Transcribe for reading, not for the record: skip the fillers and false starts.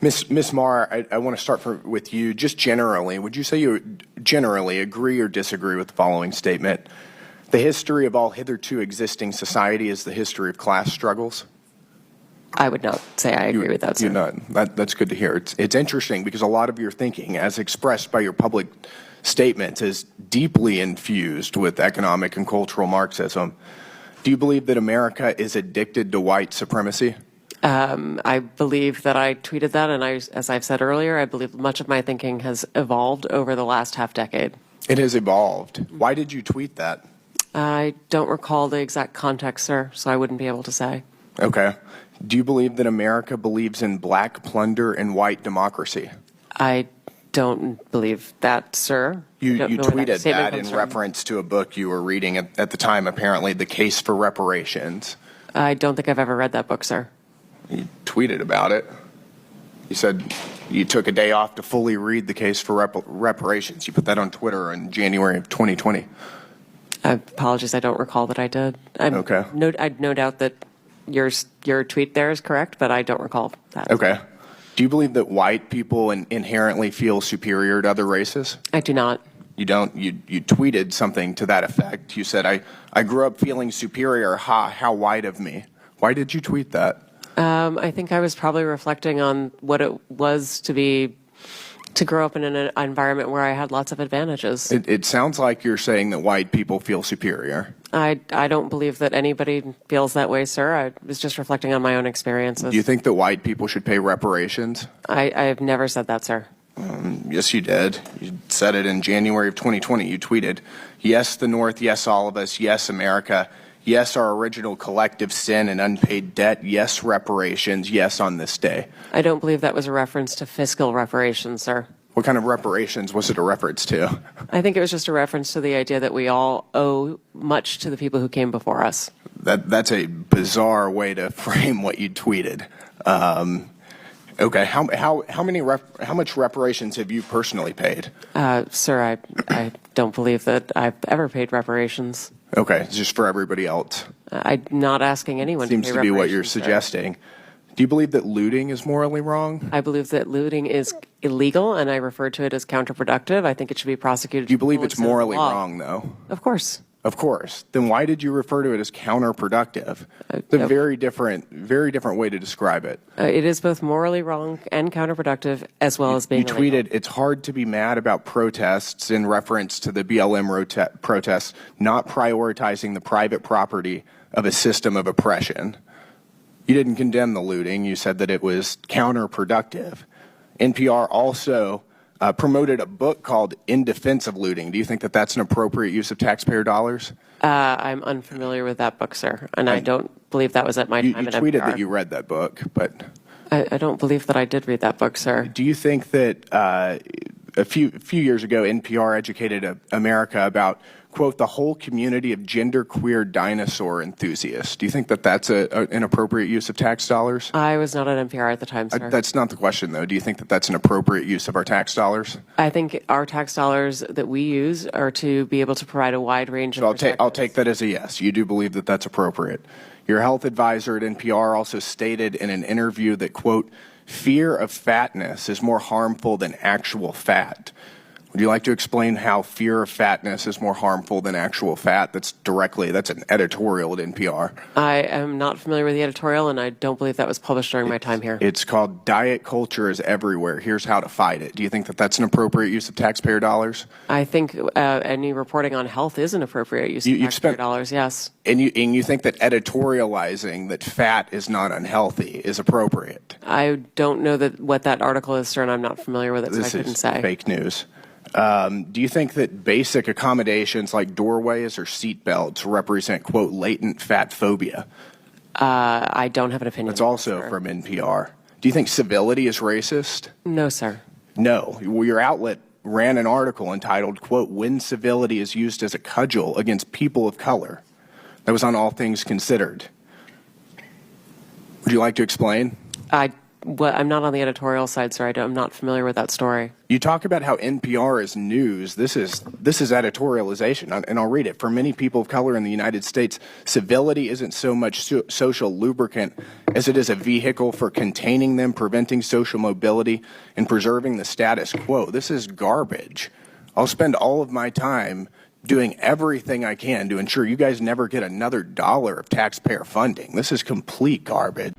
Miss Marr, I want to start with you. Just generally, would you say you generally agree or disagree with the following statement? The history of all hitherto existing society is the history of class struggles? I would not say I agree with that, sir. You're not. That's good to hear. It's interesting because a lot of your thinking, as expressed by your public statements, is deeply infused with economic and cultural Marxism. Do you believe that America is addicted to white supremacy? I believe that I tweeted that, and as I've said earlier, I believe much of my thinking has evolved over the last half decade. It has evolved. Why did you tweet that? I don't recall the exact context, sir, so I wouldn't be able to say. Okay. Do you believe that America believes in black plunder and white democracy? I don't believe that, sir. You tweeted that in reference to a book you were reading at the time, apparently, The Case for Reparations. I don't think I've ever read that book, sir. You tweeted about it. You said you took a day off to fully read The Case for Reparations. You put that on Twitter in January of 2020. Apologies, I don't recall that I did. Okay. I'd no doubt that your tweet there is correct, but I don't recall that. Okay. Do you believe that white people inherently feel superior to other races? I do not. You don't? You tweeted something to that effect. You said, I grew up feeling superior. Ha, how white of me. Why did you tweet that? I think I was probably reflecting on what it was to grow up in an environment where I had lots of advantages. It sounds like you're saying that white people feel superior. I don't believe that anybody feels that way, sir. I was just reflecting on my own experiences. Do you think that white people should pay reparations? I have never said that, sir. Yes, you did. You said it in January of 2020. You tweeted, yes, the North, yes, all of us, yes, America, yes, our original collective sin and unpaid debt, yes, reparations, yes, on this day. I don't believe that was a reference to fiscal reparations, sir. What kind of reparations was it a reference to? I think it was just a reference to the idea that we all owe much to the people who came before us. That's a bizarre way to frame what you tweeted. Okay, how much reparations have you personally paid? Sir, I don't believe that I've ever paid reparations. Okay, just for everybody else. I'm not asking anyone to pay reparations. Seems to be what you're suggesting. Do you believe that looting is morally wrong? I believe that looting is illegal, and I refer to it as counterproductive. I think it should be prosecuted. Do you believe it's morally wrong, though? Of course. Of course. Then why did you refer to it as counterproductive? It's a very different way to describe it. It is both morally wrong and counterproductive, as well as being illegal. You tweeted, it's hard to be mad about protests in reference to the BLM protests, not prioritizing the private property of a system of oppression. You didn't condemn the looting. You said that it was counterproductive. NPR also promoted a book called In Defense of Looting. Do you think that that's an appropriate use of taxpayer dollars? I'm unfamiliar with that book, sir, and I don't believe that was at my time at NPR. You tweeted that you read that book, but... I don't believe that I did read that book, sir. Do you think that a few years ago, NPR educated America about, quote, the whole community of genderqueer dinosaur enthusiasts? Do you think that that's an appropriate use of tax dollars? I was not at NPR at the time, sir. That's not the question, though. Do you think that that's an appropriate use of our tax dollars? I think our tax dollars that we use are to be able to provide a wide range of perspectives. I'll take that as a yes. You do believe that that's appropriate. Your health advisor at NPR also stated in an interview that, quote, fear of fatness is more harmful than actual fat. Would you like to explain how fear of fatness is more harmful than actual fat? That's an editorial at NPR. I am not familiar with the editorial, and I don't believe that was published during my time here. It's called Diet Culture is Everywhere. Here's how to fight it. Do you think that that's an appropriate use of taxpayer dollars? I think any reporting on health is an appropriate use of taxpayer dollars, yes. And you think that editorializing that fat is not unhealthy is appropriate? I don't know what that article is, sir, and I'm not familiar with it, so I couldn't say. This is fake news. Do you think that basic accommodations like doorways or seat belts represent, quote, latent fat phobia? I don't have an opinion. That's also from NPR. Do you think civility is racist? No, sir. No. Well, your outlet ran an article entitled, quote, when civility is used as a cudgel against people of color. That was on All Things Considered. Would you like to explain? I I'm not on the editorial side, so I'm not familiar with that story. You talk about how NPR is news. This is editorialization, and I'll read it. For many people of color in the United States, civility isn't so much social lubricant as it is a vehicle for containing them, preventing social mobility, and preserving the status quo. This is garbage. I'll spend all of my time doing everything I can to ensure you guys never get another dollar of taxpayer funding. This is complete garbage.